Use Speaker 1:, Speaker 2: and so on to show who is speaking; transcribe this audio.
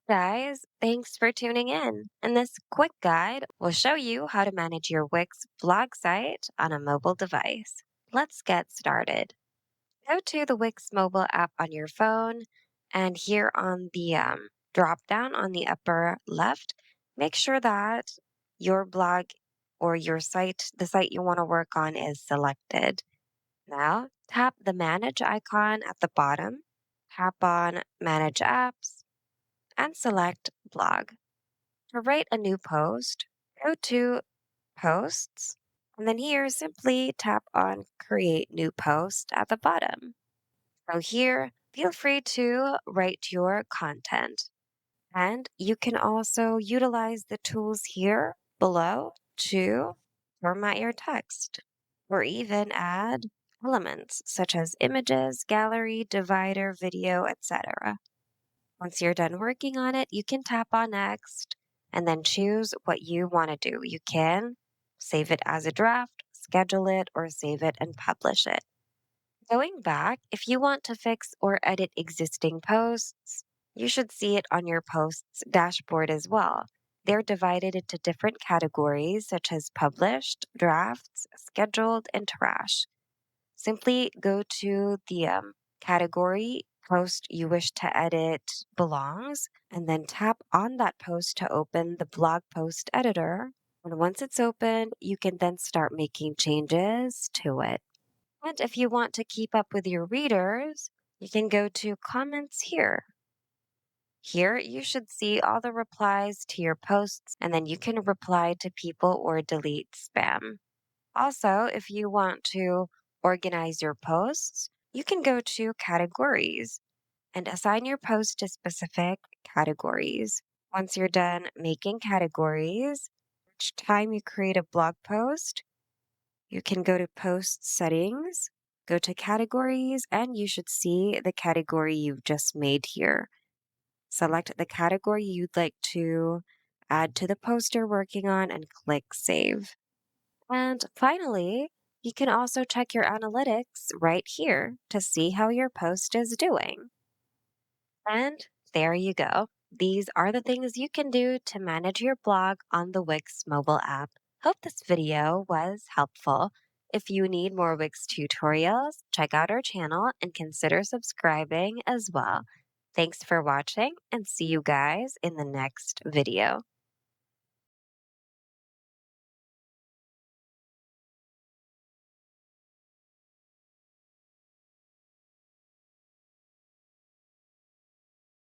Speaker 1: Guys, thanks for tuning in. And this quick guide will show you how to manage your Wix blog site on a mobile device. Let's get started. Go to the Wix mobile app on your phone, and here on the drop down on the upper left, make sure that your blog or your site, the site you want to work on, is selected. Now, tap the Manage icon at the bottom, tap on Manage Apps, and select Blog. To write a new post, go to Posts, and then here simply tap on Create New Post at the bottom. So here, feel free to write your content. And you can also utilize the tools here below to format your text or even add elements such as images, gallery, divider, video, etc. Once you're done working on it, you can tap on next and then choose what you want to do. You can save it as a draft, schedule it, or save it and publish it. Going back, if you want to fix or edit existing posts, you should see it on your posts dashboard as well. They're divided into different categories such as published, drafts, scheduled, and trash. Simply go to the category post you wish to edit belongs, and then tap on that post to open the blog post editor. And once it's open, you can then start making changes to it. And if you want to keep up with your readers, you can go to comments here. Here, you should see all the replies to your posts, and then you can reply to people or delete spam. Also, if you want to organize your posts, you can go to categories and assign your post to specific categories. Once you're done making categories, each time you create a blog post, you can go to post settings, go to categories, and you should see the category you've just made here. Select the category you'd like to add to the post you're working on and click save. And finally, you can also check your analytics right here to see how your post is doing. And there you go. These are the things you can do to manage your blog on the Wix mobile app. Hope this video was helpful. If you need more Wix tutorials, check out our channel and consider subscribing as well. Thanks for watching and see you guys in the next video.